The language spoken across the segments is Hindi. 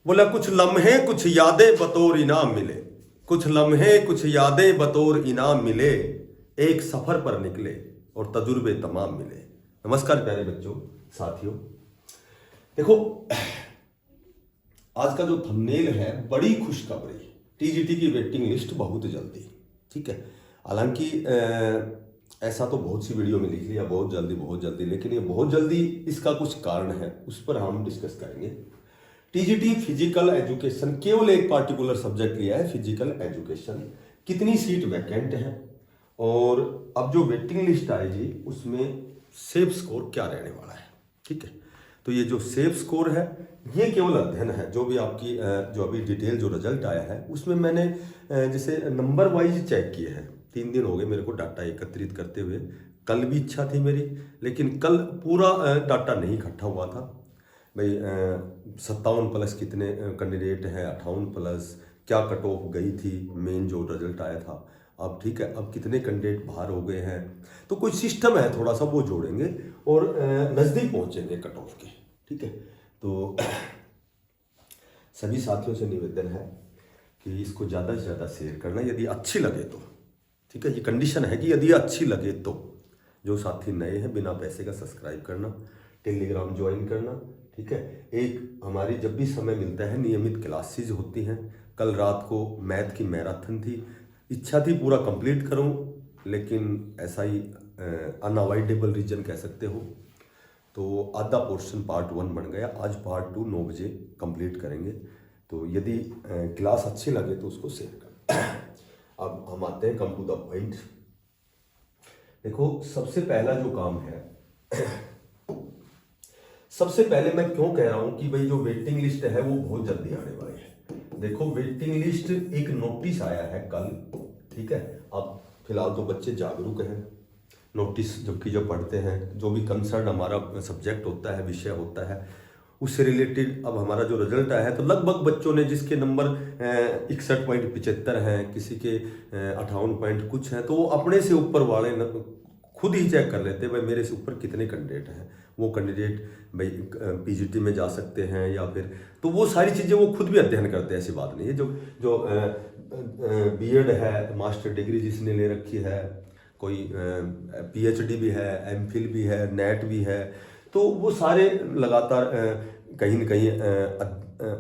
बोला कुछ लम्हे कुछ यादें बतौर इनाम मिले, कुछ लम्हे कुछ यादें बतौर इनाम मिले, एक सफर पर निकले और तजुर्बे तमाम मिले। नमस्कार प्यारे बच्चों, साथियों। देखो, आज का जो थंबनेल है बड़ी खुशखबरी, टीजीटी की वेटिंग लिस्ट बहुत जल्दी। ठीक है, हालांकि ऐसा तो बहुत सी वीडियो में लिख लिया बहुत जल्दी, लेकिन ये बहुत जल्दी इसका कुछ कारण है, उस पर हम डिस्कस करेंगे। टीजीटी फिजिकल एजुकेशन केवल एक पार्टिकुलर सब्जेक्ट लिया है, फिजिकल एजुकेशन। कितनी सीट वैकेंट है और अब जो वेटिंग लिस्ट आएगी उसमें सेफ स्कोर क्या रहने वाला है। ठीक है, तो ये जो सेफ स्कोर है ये केवल अध्ययन है, जो भी आपकी जो अभी डिटेल जो रिजल्ट आया है उसमें मैंने जैसे नंबर वाइज चेक किए हैं। 3 दिन हो गए मेरे को डाटा एकत्रित करते हुए। कल भी इच्छा थी मेरी, लेकिन कल पूरा डाटा नहीं इकट्ठा हुआ था। भाई 57 प्लस कितने कैंडिडेट हैं, 58 प्लस क्या कट ऑफ गई थी, मेन जो रिजल्ट आया था। अब ठीक है, अब कितने कैंडिडेट बाहर हो गए हैं, तो कोई सिस्टम है थोड़ा सा, वो जोड़ेंगे और नज़दीक पहुंचेंगे कट ऑफ के। ठीक है, तो सभी साथियों से निवेदन है कि इसको ज़्यादा से ज़्यादा शेयर करना, यदि अच्छी लगे तो। ठीक है, ये कंडीशन है कि यदि अच्छी लगे तो। जो साथी नए हैं, बिना पैसे का सब्सक्राइब करना, टेलीग्राम ज्वाइन करना। ठीक है, एक हमारी जब भी समय मिलता है नियमित क्लासेज होती हैं। कल रात को मैथ की मैराथन थी, इच्छा थी पूरा कंप्लीट करूं, लेकिन ऐसा ही अनअवॉइडेबल रीजन कह सकते हो, तो आधा पोर्शन पार्ट 1 बन गया। आज पार्ट 2 9 बजे कंप्लीट करेंगे। तो यदि क्लास अच्छी लगे तो उसको शेयर करें। अब हम आते हैं कम टू द पॉइंट। देखो, सबसे पहला जो काम है, सबसे पहले मैं क्यों कह रहा हूं कि भाई जो वेटिंग लिस्ट है वो बहुत जल्दी आने वाली है। देखो, वेटिंग लिस्ट एक नोटिस आया है कल। ठीक है, अब फिलहाल तो बच्चे जागरूक हैं। नोटिस जबकि जब पढ़ते हैं, जो भी कंसर्न हमारा सब्जेक्ट होता है, विषय होता है, उससे रिलेटेड अब हमारा जो रिजल्ट आया है, तो लगभग बच्चों ने जिसके नंबर 61.75 हैं, किसी के 58 पॉइंट कुछ हैं, तो वो अपने से ऊपर वाले खुद ही चेक कर लेते हैं भाई मेरे से ऊपर कितने कैंडिडेट हैं। वो कैंडिडेट भाई पीजीटी में जा सकते हैं या फिर, तो वो सारी चीज़ें वो खुद भी अध्ययन करते हैं। ऐसी बात नहीं है। जो बीएड है, मास्टर डिग्री जिसने ले रखी है, कोई पीएचडी भी है, एमफिल भी है, नेट भी है, तो वो सारे लगातार कहीं न कहीं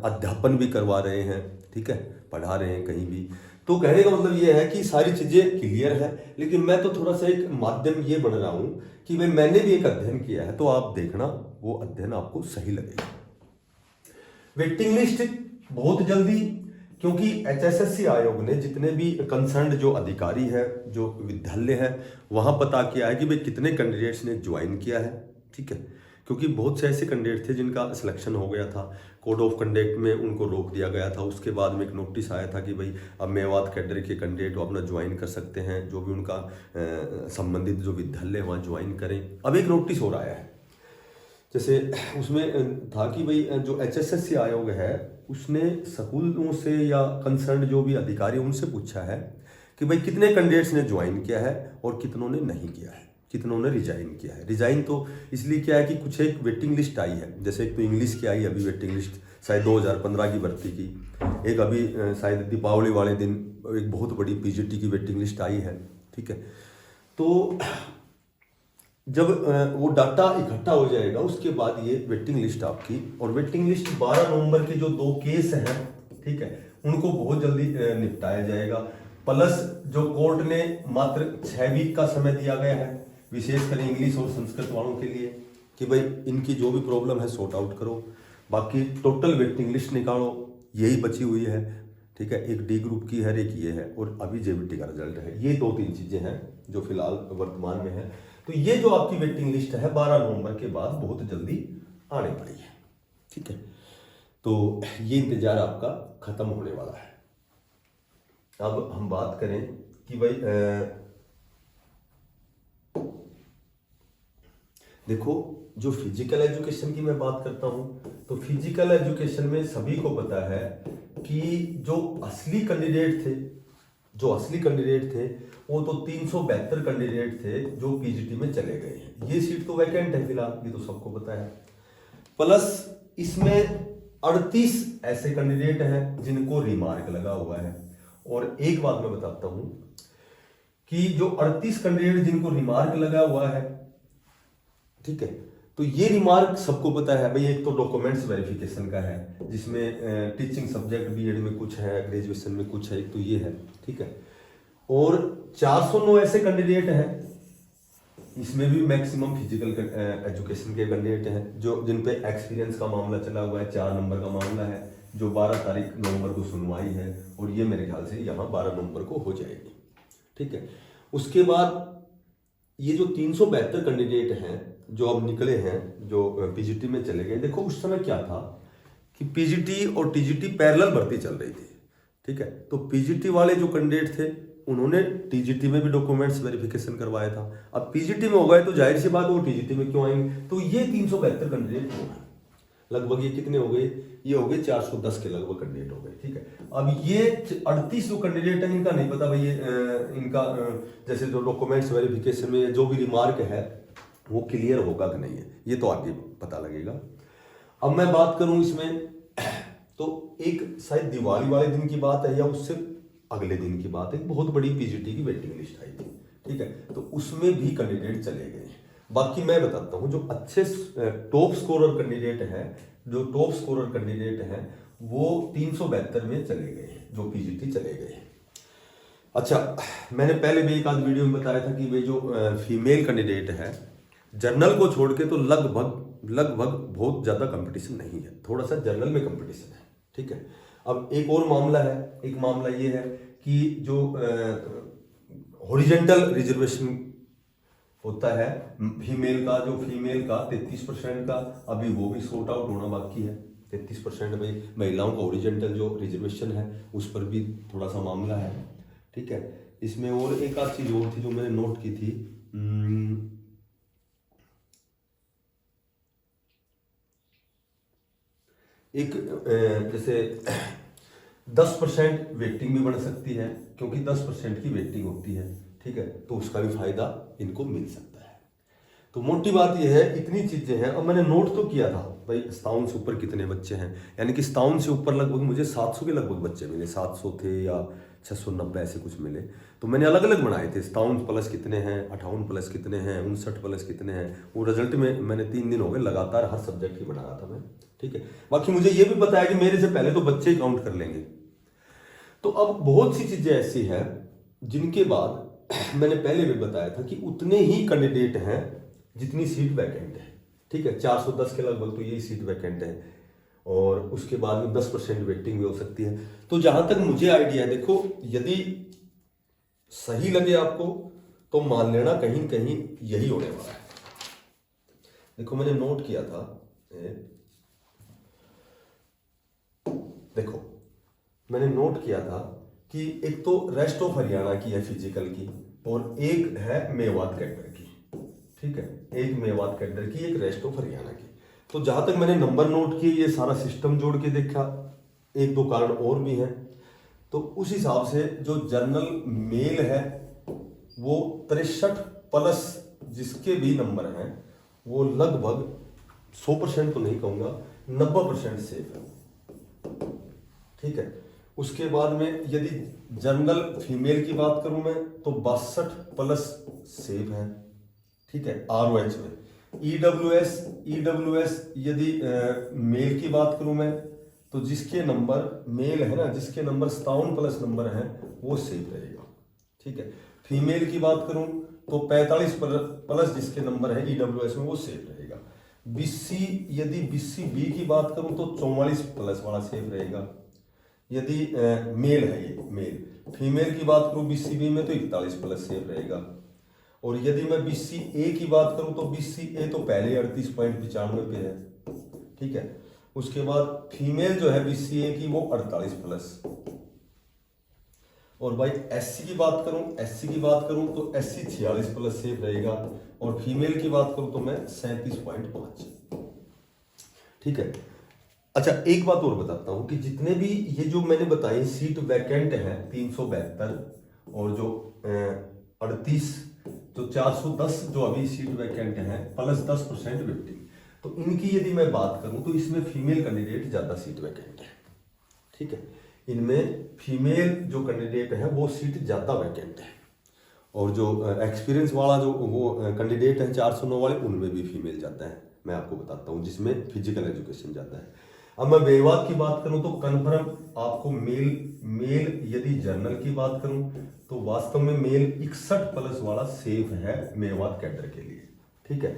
अध्यापन भी करवा रहे हैं। ठीक है, पढ़ा रहे हैं कहीं भी। तो कहने का मतलब ये है कि सारी चीज़ें क्लियर है, लेकिन मैं तो थोड़ा सा एक माध्यम ये बन रहा हूँ कि भाई मैंने भी एक अध्ययन किया है, तो आप देखना वो अध्ययन आपको सही लगेगा। वेटिंग लिस्ट बहुत जल्दी, क्योंकि एचएसएससी आयोग ने जितने भी कंसर्न जो अधिकारी है, जो विद्यालय है, वहाँ पता किया है कि भाई कितने कैंडिडेट्स ने ज्वाइन किया है। ठीक है, क्योंकि बहुत से ऐसे कैंडिडेट थे जिनका सिलेक्शन हो गया था, कोड ऑफ कंडक्ट में उनको रोक दिया गया था। उसके बाद में एक नोटिस आया था कि भाई अब मेवात कैडर के कैंडिडेट अपना ज्वाइन कर सकते हैं, जो भी उनका संबंधित जो विद्यालय है वहाँ ज्वाइन करें। अब एक नोटिस हो रहा है, जैसे उसमें था कि भाई जो एचएसएससी आयोग है उसने स्कूलों से या कंसर्न जो भी अधिकारी उनसे पूछा है कि भाई कितने कैंडिडेट्स ने ज्वाइन किया है और कितनों ने नहीं किया है, कितनों ने रिजाइन किया है। रिजाइन तो इसलिए किया है कि कुछ एक वेटिंग लिस्ट आई है, जैसे एक तो इंग्लिश की आई अभी वेटिंग लिस्ट, शायद 2015 की भर्ती की। एक अभी शायद दीपावली वाले दिन एक बहुत बड़ी पीजीटी की वेटिंग लिस्ट आई है। ठीक है, तो जब वो डाटा इकट्ठा हो जाएगा उसके बाद ये वेटिंग लिस्ट आपकी, और वेटिंग लिस्ट 12 नवंबर के जो 2 केस हैं, ठीक है, उनको बहुत जल्दी निपटाया जाएगा। प्लस जो कोर्ट ने मात्र 6 वीक का समय दिया गया है, विशेषकर इंग्लिश और संस्कृत वालों के लिए, कि भाई इनकी जो भी प्रॉब्लम है सॉर्ट आउट करो। बाकी टोटल वेटिंग लिस्ट निकालो, यही बची हुई है। ठीक है, एक डी ग्रुप की है, एक ये है, और अभी जेबीटी का रिजल्ट है। ये 2-3 चीजें हैं जो फिलहाल वर्तमान में है। तो ये जो आपकी वेटिंग लिस्ट है 12 नवंबर के बाद बहुत जल्दी आने वाली है। ठीक है, तो ये इंतजार आपका खत्म होने वाला है। अब हम बात करें कि भाई देखो, जो फिजिकल एजुकेशन की मैं बात करता हूं, तो फिजिकल एजुकेशन में सभी को पता है कि जो असली कैंडिडेट थे वो तो 372 कैंडिडेट थे जो पीजीटी में चले गए हैं। ये सीट तो वैकेंट है फिलहाल, ये तो सबको पता है। प्लस इसमें 38 ऐसे कैंडिडेट हैं जिनको रिमार्क लगा हुआ है। और एक बात मैं बताता हूं कि जो 38 कैंडिडेट जिनको रिमार्क लगा हुआ है, ठीक है, तो ये रिमार्क सबको पता है भाई, एक तो डॉक्यूमेंट्स वेरिफिकेशन का है जिसमें टीचिंग सब्जेक्ट बीएड में कुछ है, ग्रेजुएशन में कुछ है, एक तो ये है, ठीक है। और 409 ऐसे कैंडिडेट हैं, इसमें भी मैक्सिमम फिजिकल एजुकेशन के कैंडिडेट हैं जो जिन पे एक्सपीरियंस का मामला चला हुआ है, 4 नंबर का मामला है, जो 12 तारीख नवंबर को सुनवाई है, और ये मेरे ख्याल से यहाँ 12 नवंबर को हो जाएगी, ठीक है। उसके बाद ये जो 372 कैंडिडेट हैं जो अब निकले हैं, जो पीजीटी में चले गए, देखो उस समय क्या था कि पीजीटी और टीजीटी पैरेलल भर्ती चल रही थी, ठीक है। तो पीजीटी वाले जो कैंडिडेट थे उन्होंने टीजीटी में भी डॉक्यूमेंट्स वेरिफिकेशन करवाया था, अब पीजीटी में हो गए तो जाहिर सी बात वो टीजीटी में क्यों आएंगे। तो ये 372 कैंडिडेट हो गए, लगभग ये कितने हो गए, ये हो गए 410 के लगभग कैंडिडेट हो गए, ठीक है। अब ये 38 जो कैंडिडेट है इनका नहीं पता भाई, ये इनका जैसे जो डॉक्यूमेंट्स वेरिफिकेशन में जो भी रिमार्क है वो क्लियर होगा कि नहीं है, ये तो आगे पता लगेगा। अब मैं बात करूं इसमें तो एक शायद दिवाली वाले दिन की बात है या उससे अगले दिन की बात है, बहुत बड़ी पीजीटी की वेटिंग लिस्ट आई थी, ठीक है। तो उसमें भी कैंडिडेट चले गए। बाकी मैं बताता हूं जो अच्छे टॉप स्कोरर कैंडिडेट हैं, जो टॉप स्कोरर कैंडिडेट हैं वो 372 में चले गए हैं, जो पीजीटी चले गए हैं। अच्छा, मैंने पहले भी एक आध वीडियो में बताया था कि वे जो फीमेल कैंडिडेट है जनरल को छोड़ के तो लगभग बहुत ज्यादा कंपटीशन नहीं है, थोड़ा सा जनरल में कंपटीशन है, ठीक है। अब एक और मामला है, एक मामला ये है कि जो हॉरिजॉन्टल रिजर्वेशन होता है फीमेल का, जो फीमेल का 33% का, अभी वो भी सॉर्ट आउट होना बाकी है। 33% में महिलाओं का हॉरिजॉन्टल जो रिजर्वेशन है उस पर भी थोड़ा सा मामला है, ठीक है। इसमें और एक आध चीज और थी जो मैंने नोट की थी, एक जैसे 10% वेटिंग भी बढ़ सकती है, क्योंकि 10% की वेटिंग होती है, ठीक है, तो उसका भी फायदा इनको मिल सकता है। तो मोटी बात यह है, इतनी चीजें हैं। अब मैंने नोट तो किया था भाई 57 से ऊपर कितने बच्चे हैं, यानी कि 57 से ऊपर लगभग मुझे 700 के लगभग बच्चे मिले, 700 थे या 690 ऐसे कुछ मिले। तो मैंने अलग अलग बनाए थे, 57 प्लस कितने हैं, 58 प्लस कितने हैं, 59 प्लस कितने हैं। वो रिजल्ट में मैंने 3 दिन हो गए लगातार हर सब्जेक्ट की बना रहा था मैं, ठीक है। बाकी मुझे ये भी पता है कि मेरे से पहले तो बच्चे ही काउंट कर लेंगे। तो अब बहुत सी चीजें ऐसी हैं जिनके बाद मैंने पहले भी बताया था कि उतने ही कैंडिडेट हैं जितनी सीट वैकेंट है, ठीक है। 410 के लगभग तो यही सीट वैकेंट है, और उसके बाद में 10% वेटिंग भी हो सकती है। तो जहां तक मुझे आइडिया है, देखो यदि सही लगे आपको तो मान लेना कहीं कहीं यही होने वाला है। देखो मैंने नोट किया था, देखो मैंने नोट किया था कि एक तो रेस्ट ऑफ हरियाणा की है फिजिकल की, और एक है मेवात कैडर की, ठीक है, एक मेवात कैडर की, एक रेस्ट ऑफ हरियाणा की। तो जहां तक मैंने नंबर नोट किए, ये सारा सिस्टम जोड़ के देखा, एक दो कारण और भी हैं। तो उस हिसाब से जो जनरल मेल है वो 63 प्लस जिसके भी नंबर हैं वो लगभग 100% तो नहीं कहूंगा, 90% सेफ है, ठीक है। उसके बाद में यदि जनरल फीमेल की बात करूं मैं तो 62 प्लस सेफ है, ठीक है, ROH में। ईडब्ल्यूएस यदि मेल की बात करूं मैं तो जिसके नंबर मेल है ना, जिसके नंबर 57 प्लस नंबर है वो सेफ रहेगा, ठीक है। फीमेल की बात करूं तो 45 प्लस जिसके नंबर है ईडब्ल्यूएस में वो सेफ रहेगा। बीसी यदि बीसी बी की बात करूं तो 44 प्लस वाला सेफ रहेगा, यदि मेल है ये मेल। फीमेल की बात करूं बीसी बी में तो 41 प्लस सेफ रहेगा। और यदि मैं बीसी ए की बात करूं तो बीसी ए तो पहले 38.95 पे है, ठीक है। उसके बाद फीमेल जो है बीसी ए की वो 48 प्लस। और भाई एससी की बात करूं तो एससी 46 प्लस सेफ रहेगा, और फीमेल की बात करूं तो मैं 37.5, ठीक है। अच्छा एक बात और बताता हूं कि जितने भी ये जो मैंने बताई सीट वैकेंट है 372 और जो 38 तो 410 जो अभी सीट वैकेंट है प्लस 10% वेटिंग, तो इनकी यदि मैं बात करूं तो इसमें फीमेल कैंडिडेट ज़्यादा सीट वैकेंट है, ठीक है। इनमें फीमेल जो कैंडिडेट है वो सीट ज़्यादा वैकेंट है, और जो एक्सपीरियंस वाला जो वो कैंडिडेट है 409 वाले, उनमें भी फीमेल ज़्यादा है। मैं आपको बताता हूँ, जिसमें फिजिकल एजुकेशन ज़्यादा है। अब मैं मेवात की बात करूं तो कन्फर्म आपको मेल यदि जर्नल की बात करूं तो वास्तव में मेल 61+ वाला सेफ है मेवात कैडर के लिए, ठीक है।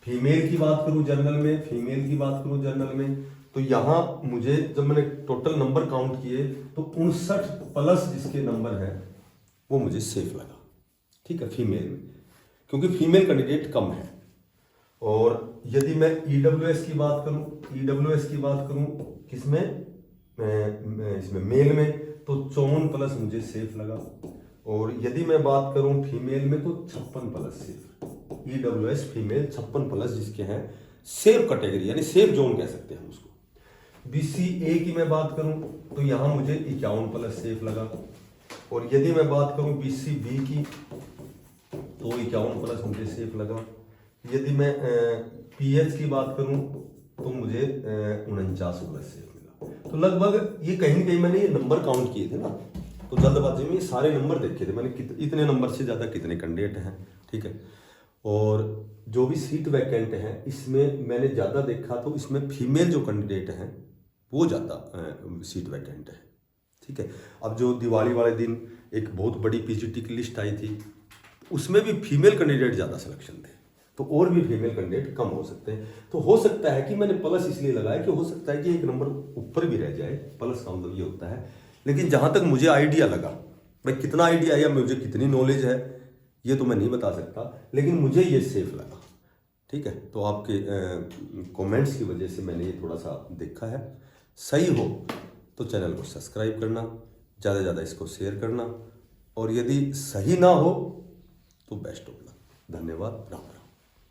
फीमेल की बात करूं जर्नल में तो यहाँ मुझे जब मैंने टोटल नंबर काउंट किए तो 59+ जिसके नंबर है वो मुझे सेफ लगा, ठीक है, फीमेल में, क्योंकि फीमेल कैंडिडेट कम है। और यदि मैं ईडब्ल्यूएस की बात करूं किसमें, इसमें मेल में, तो 54+ मुझे सेफ लगा। और यदि मैं बात करूं फीमेल में तो 56+ सेफ, ईडब्ल्यूएस फीमेल 56+ जिसके हैं सेफ कैटेगरी, यानी सेफ जोन कह सकते हैं हम उसको। बीसीए की मैं बात करूं तो यहां मुझे 51+ सेफ लगा। और यदि मैं बात करूं बीसीबी की तो 51+ मुझे सेफ लगा। यदि मैं पीएच की बात करूं तो मुझे 49+ सेफ मिला। तो लगभग ये कहीं ना कहीं मैंने ये नंबर काउंट किए थे ना, तो जल्दबाजी में ये सारे नंबर देखे थे मैंने, इतने नंबर से ज़्यादा कितने कैंडिडेट हैं, ठीक है। और जो भी सीट वैकेंट हैं इसमें मैंने ज़्यादा देखा तो इसमें फीमेल जो कैंडिडेट हैं वो ज़्यादा सीट वैकेंट है, ठीक है। अब जो दिवाली वाले दिन एक बहुत बड़ी पीजीटी की लिस्ट आई थी, उसमें भी फीमेल कैंडिडेट ज़्यादा सिलेक्शन थे, तो और भी फीमेल कैंडिडेट कम हो सकते हैं। तो हो सकता है कि मैंने प्लस इसलिए लगाया कि हो सकता है कि एक नंबर ऊपर भी रह जाए, प्लस का मतलब ये होता है। लेकिन जहाँ तक मुझे आइडिया लगा, भाई कितना आइडिया या मुझे कितनी नॉलेज है ये तो मैं नहीं बता सकता, लेकिन मुझे ये सेफ लगा, ठीक है। तो आपके कमेंट्स की वजह से मैंने ये थोड़ा सा देखा है। सही हो तो चैनल को सब्सक्राइब करना, ज़्यादा से ज़्यादा इसको शेयर करना, और यदि सही ना हो तो बेस्ट ऑफ लक। धन्यवाद। राम राम।